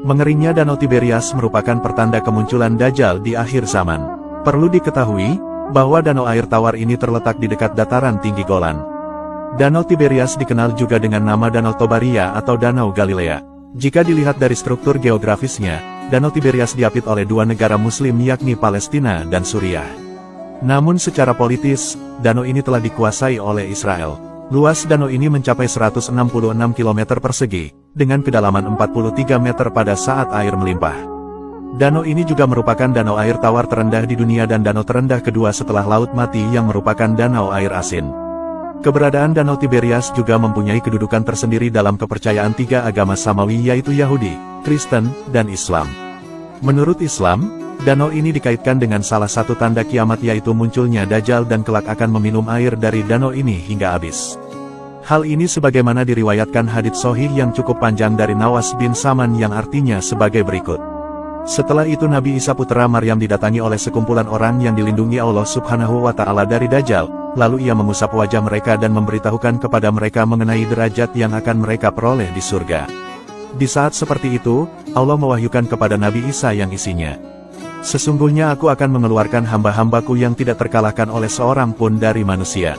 Mengeringnya Danau Tiberias merupakan pertanda kemunculan Dajjal di akhir zaman. Perlu diketahui, bahwa danau air tawar ini terletak di dekat dataran tinggi Golan. Danau Tiberias dikenal juga dengan nama Danau Tobaria atau Danau Galilea. Jika dilihat dari struktur geografisnya, Danau Tiberias diapit oleh dua negara muslim yakni Palestina dan Suriah. Namun secara politis, danau ini telah dikuasai oleh Israel. Luas danau ini mencapai 166 km persegi, dengan kedalaman 43 meter pada saat air melimpah. Danau ini juga merupakan danau air tawar terendah di dunia dan danau terendah kedua setelah Laut Mati yang merupakan danau air asin. Keberadaan Danau Tiberias juga mempunyai kedudukan tersendiri dalam kepercayaan tiga agama samawi yaitu Yahudi, Kristen, dan Islam. Menurut Islam, danau ini dikaitkan dengan salah satu tanda kiamat yaitu munculnya Dajjal dan kelak akan meminum air dari danau ini hingga habis. Hal ini sebagaimana diriwayatkan hadits sahih yang cukup panjang dari Nawas bin Saman yang artinya sebagai berikut. Setelah itu Nabi Isa putra Maryam didatangi oleh sekumpulan orang yang dilindungi Allah Subhanahu wa Ta'ala dari Dajjal, lalu ia mengusap wajah mereka dan memberitahukan kepada mereka mengenai derajat yang akan mereka peroleh di surga. Di saat seperti itu, Allah mewahyukan kepada Nabi Isa yang isinya, "Sesungguhnya aku akan mengeluarkan hamba-hambaku yang tidak terkalahkan oleh seorang pun dari manusia.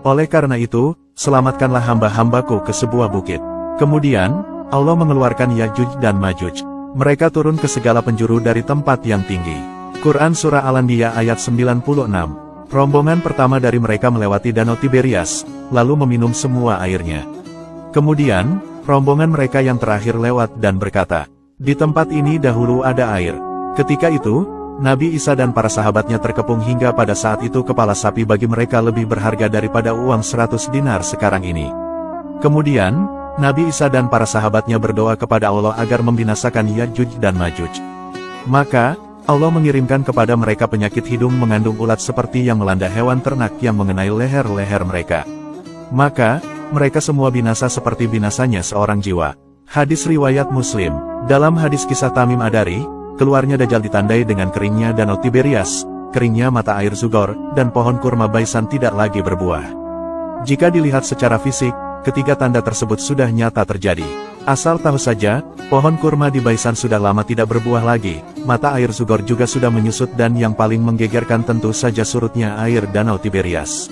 Oleh karena itu, selamatkanlah hamba-hambaku ke sebuah bukit." Kemudian, Allah mengeluarkan Ya'juj dan Ma'juj. Mereka turun ke segala penjuru dari tempat yang tinggi. Quran Surah Al-Anbiya ayat 96. Rombongan pertama dari mereka melewati Danau Tiberias, lalu meminum semua airnya. Kemudian, rombongan mereka yang terakhir lewat dan berkata, "Di tempat ini dahulu ada air." Ketika itu, Nabi Isa dan para sahabatnya terkepung hingga pada saat itu kepala sapi bagi mereka lebih berharga daripada uang 100 dinar sekarang ini. Kemudian, Nabi Isa dan para sahabatnya berdoa kepada Allah agar membinasakan Ya'juj dan Ma'juj. Maka, Allah mengirimkan kepada mereka penyakit hidung mengandung ulat seperti yang melanda hewan ternak yang mengenai leher-leher mereka. Maka, mereka semua binasa seperti binasanya seorang jiwa. Hadis riwayat Muslim. Dalam hadis kisah Tamim Adari, keluarnya Dajjal ditandai dengan keringnya Danau Tiberias, keringnya mata air Zugor, dan pohon kurma Baisan tidak lagi berbuah. Jika dilihat secara fisik, ketiga tanda tersebut sudah nyata terjadi. Asal tahu saja, pohon kurma di Baisan sudah lama tidak berbuah lagi, mata air Zugor juga sudah menyusut dan yang paling menggegerkan tentu saja surutnya air Danau Tiberias.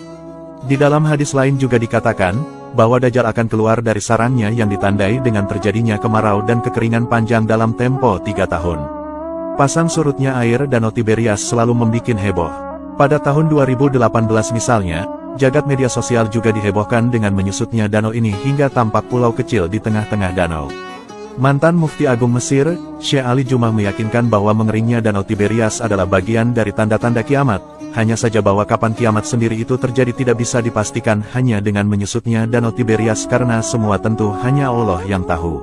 Di dalam hadis lain juga dikatakan, bahwa Dajjal akan keluar dari sarangnya yang ditandai dengan terjadinya kemarau dan kekeringan panjang dalam tempo 3 tahun. Pasang surutnya air Danau Tiberias selalu membuat heboh. Pada tahun 2018 misalnya, jagat media sosial juga dihebohkan dengan menyusutnya danau ini hingga tampak pulau kecil di tengah-tengah danau. Mantan Mufti Agung Mesir, Syekh Ali Jumah meyakinkan bahwa mengeringnya Danau Tiberias adalah bagian dari tanda-tanda kiamat, hanya saja bahwa kapan kiamat sendiri itu terjadi tidak bisa dipastikan hanya dengan menyusutnya Danau Tiberias karena semua tentu hanya Allah yang tahu.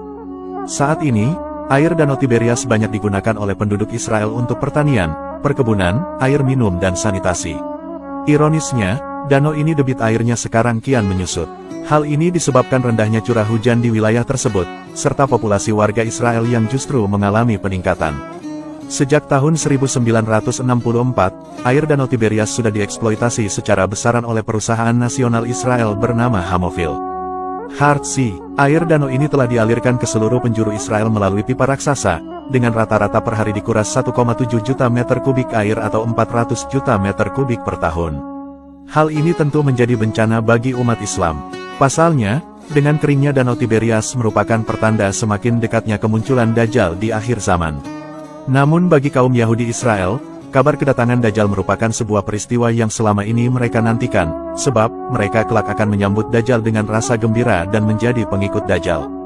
Saat ini, air Danau Tiberias banyak digunakan oleh penduduk Israel untuk pertanian, perkebunan, air minum dan sanitasi. Ironisnya, danau ini debit airnya sekarang kian menyusut. Hal ini disebabkan rendahnya curah hujan di wilayah tersebut, serta populasi warga Israel yang justru mengalami peningkatan. Sejak tahun 1964, air Danau Tiberias sudah dieksploitasi secara besaran oleh perusahaan nasional Israel bernama Hamovil. Hard Sea, air danau ini telah dialirkan ke seluruh penjuru Israel melalui pipa raksasa, dengan rata-rata per hari dikuras 1,7 juta meter kubik air atau 400 juta meter kubik per tahun. Hal ini tentu menjadi bencana bagi umat Islam. Pasalnya, dengan keringnya Danau Tiberias merupakan pertanda semakin dekatnya kemunculan Dajjal di akhir zaman. Namun bagi kaum Yahudi Israel, kabar kedatangan Dajjal merupakan sebuah peristiwa yang selama ini mereka nantikan, sebab mereka kelak akan menyambut Dajjal dengan rasa gembira dan menjadi pengikut Dajjal.